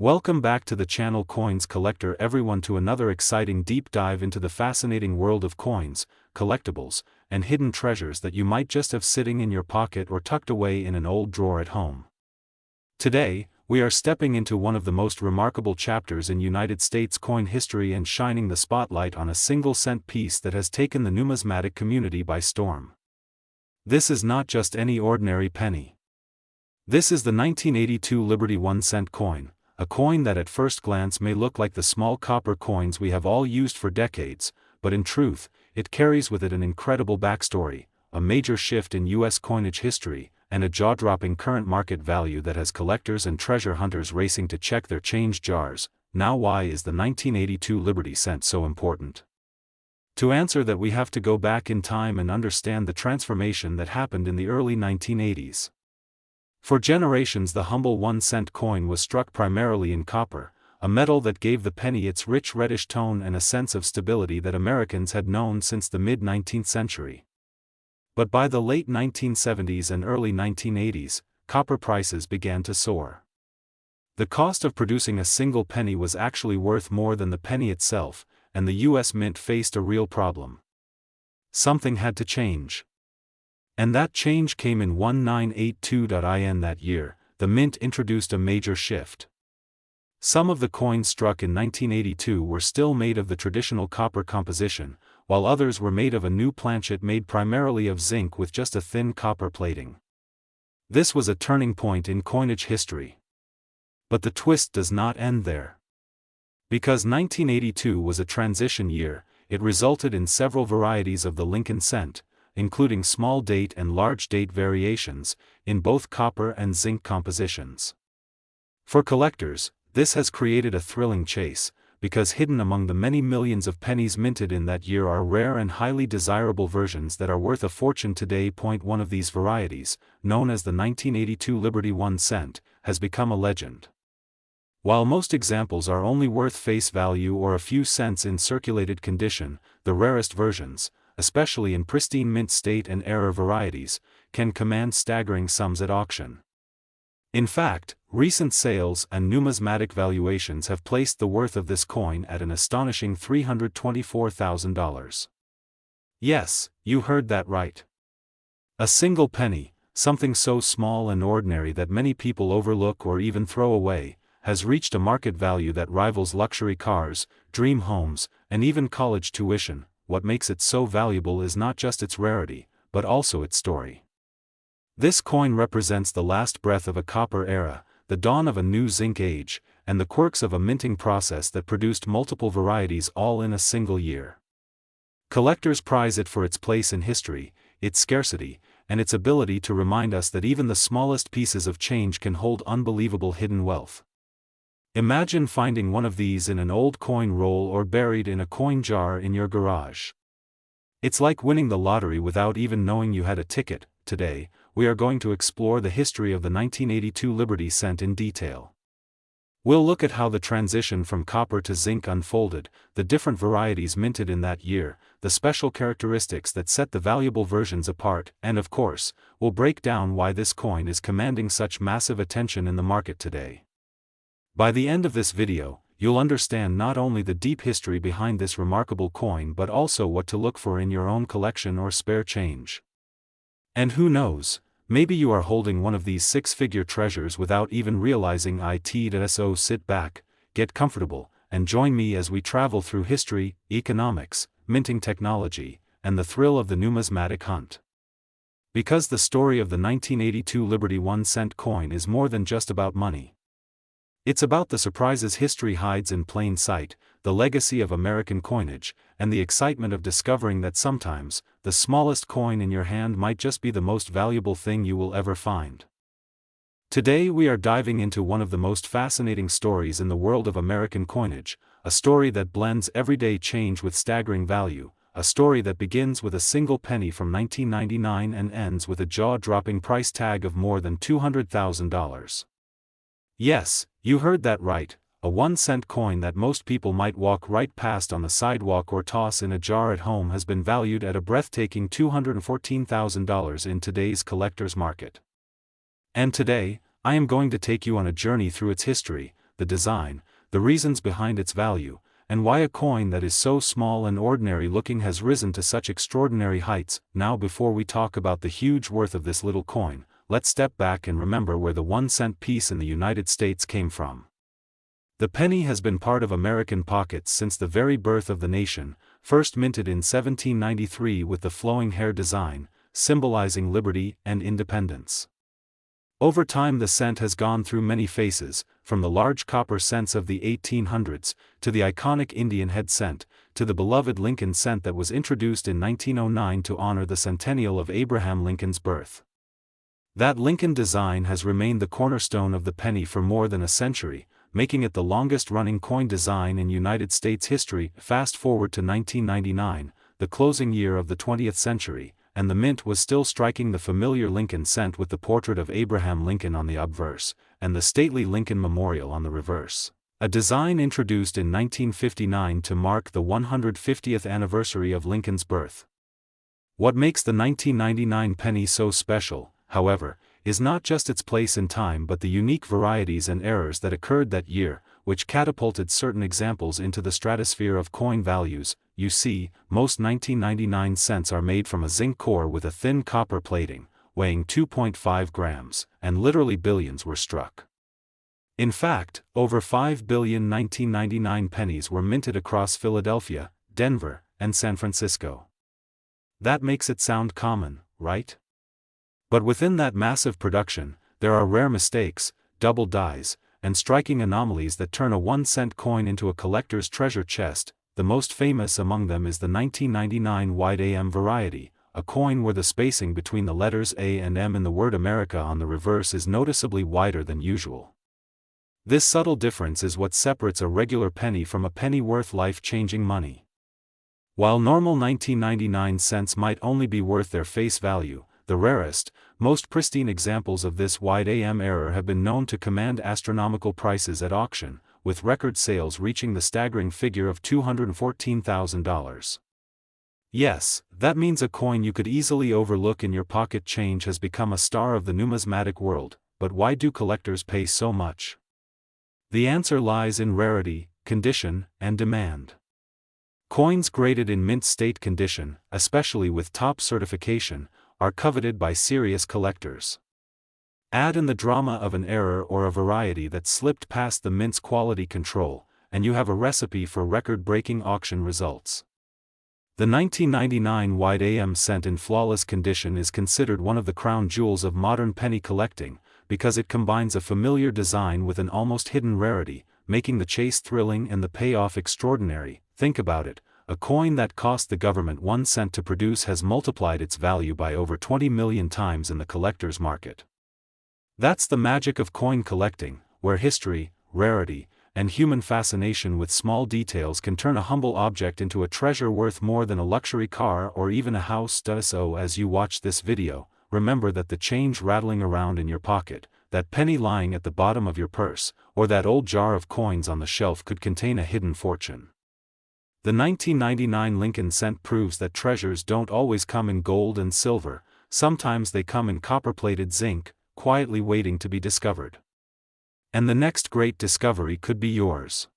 Welcome back to the channel Coins Collector everyone to another exciting deep dive into the fascinating world of coins, collectibles, and hidden treasures that you might just have sitting in your pocket or tucked away in an old drawer at home. Today, we are stepping into one of the most remarkable chapters in United States coin history and shining the spotlight on a single-cent piece that has taken the numismatic community by storm. This is not just any ordinary penny. This is the 1982 Liberty 1-cent coin. A coin that at first glance may look like the small copper coins we have all used for decades, but in truth, it carries with it an incredible backstory, a major shift in U.S. coinage history, and a jaw-dropping current market value that has collectors and treasure hunters racing to check their change jars. Now, why is the 1982 Liberty cent so important? To answer that, we have to go back in time and understand the transformation that happened in the early 1980s. For generations, the humble 1-cent coin was struck primarily in copper, a metal that gave the penny its rich reddish tone and a sense of stability that Americans had known since the mid-19th century. But by the late 1970s and early 1980s, copper prices began to soar. The cost of producing a single penny was actually worth more than the penny itself, and the U.S. Mint faced a real problem. Something had to change. And that change came in 1982. That year, the Mint introduced a major shift. Some of the coins struck in 1982 were still made of the traditional copper composition, while others were made of a new planchet made primarily of zinc with just a thin copper plating. This was a turning point in coinage history. But the twist does not end there. Because 1982 was a transition year, it resulted in several varieties of the Lincoln cent, including small date and large date variations, in both copper and zinc compositions. For collectors, this has created a thrilling chase, because hidden among the many millions of pennies minted in that year are rare and highly desirable versions that are worth a fortune today. One of these varieties, known as the 1982 Liberty 1 cent, has become a legend. While most examples are only worth face value or a few cents in circulated condition, the rarest versions, especially in pristine mint state and error varieties, can command staggering sums at auction. In fact, recent sales and numismatic valuations have placed the worth of this coin at an astonishing $324,000. Yes, you heard that right. A single penny, something so small and ordinary that many people overlook or even throw away, has reached a market value that rivals luxury cars, dream homes, and even college tuition. What makes it so valuable is not just its rarity, but also its story. This coin represents the last breath of a copper era, the dawn of a new zinc age, and the quirks of a minting process that produced multiple varieties all in a single year. Collectors prize it for its place in history, its scarcity, and its ability to remind us that even the smallest pieces of change can hold unbelievable hidden wealth. Imagine finding one of these in an old coin roll or buried in a coin jar in your garage. It's like winning the lottery without even knowing you had a ticket. Today, we are going to explore the history of the 1982 Liberty cent in detail. We'll look at how the transition from copper to zinc unfolded, the different varieties minted in that year, the special characteristics that set the valuable versions apart, and of course, we'll break down why this coin is commanding such massive attention in the market today. By the end of this video, you'll understand not only the deep history behind this remarkable coin but also what to look for in your own collection or spare change. And who knows, maybe you are holding one of these six-figure treasures without even realizing it. So sit back, get comfortable, and join me as we travel through history, economics, minting technology, and the thrill of the numismatic hunt. Because the story of the 1982 Liberty 1 cent coin is more than just about money. It's about the surprises history hides in plain sight, the legacy of American coinage, and the excitement of discovering that sometimes, the smallest coin in your hand might just be the most valuable thing you will ever find. Today we are diving into one of the most fascinating stories in the world of American coinage, a story that blends everyday change with staggering value, a story that begins with a single penny from 1999 and ends with a jaw-dropping price tag of more than $200,000. Yes, you heard that right, a 1-cent coin that most people might walk right past on the sidewalk or toss in a jar at home has been valued at a breathtaking $214,000 in today's collector's market. And today, I am going to take you on a journey through its history, the design, the reasons behind its value, and why a coin that is so small and ordinary looking has risen to such extraordinary heights. Now, before we talk about the huge worth of this little coin, let's step back and remember where the 1-cent piece in the United States came from. The penny has been part of American pockets since the very birth of the nation, first minted in 1793 with the flowing hair design, symbolizing liberty and independence. Over time the cent has gone through many phases, from the large copper cents of the 1800s, to the iconic Indian head cent, to the beloved Lincoln cent that was introduced in 1909 to honor the centennial of Abraham Lincoln's birth. That Lincoln design has remained the cornerstone of the penny for more than a century, making it the longest-running coin design in United States history. Fast forward to 1999, the closing year of the 20th century, and the mint was still striking the familiar Lincoln cent with the portrait of Abraham Lincoln on the obverse, and the stately Lincoln Memorial on the reverse. A design introduced in 1959 to mark the 150th anniversary of Lincoln's birth. What makes the 1999 penny so special, however, is not just its place in time but the unique varieties and errors that occurred that year, which catapulted certain examples into the stratosphere of coin values. You see, most 1999 cents are made from a zinc core with a thin copper plating, weighing 2.5 grams, and literally billions were struck. In fact, over 5 billion 1999 pennies were minted across Philadelphia, Denver, and San Francisco. That makes it sound common, right? But within that massive production, there are rare mistakes, double dies, and striking anomalies that turn a 1-cent coin into a collector's treasure chest. The most famous among them is the 1999 wide AM variety, a coin where the spacing between the letters A and M in the word America on the reverse is noticeably wider than usual. This subtle difference is what separates a regular penny from a penny worth life-changing money. While normal 1999 cents might only be worth their face value, the rarest, most pristine examples of this wide AM error have been known to command astronomical prices at auction, with record sales reaching the staggering figure of $214,000. Yes, that means a coin you could easily overlook in your pocket change has become a star of the numismatic world. But why do collectors pay so much? The answer lies in rarity, condition, and demand. Coins graded in mint state condition, especially with top certification, are coveted by serious collectors. Add in the drama of an error or a variety that slipped past the mint's quality control, and you have a recipe for record-breaking auction results. The 1999 wide AM cent in flawless condition is considered one of the crown jewels of modern penny collecting, because it combines a familiar design with an almost hidden rarity, making the chase thrilling and the payoff extraordinary. Think about it. A coin that cost the government 1 cent to produce has multiplied its value by over 20 million times in the collector's market. That's the magic of coin collecting, where history, rarity, and human fascination with small details can turn a humble object into a treasure worth more than a luxury car or even a house. So as you watch this video, remember that the change rattling around in your pocket, that penny lying at the bottom of your purse, or that old jar of coins on the shelf could contain a hidden fortune. The 1999 Lincoln cent proves that treasures don't always come in gold and silver, sometimes they come in copper-plated zinc, quietly waiting to be discovered. And the next great discovery could be yours.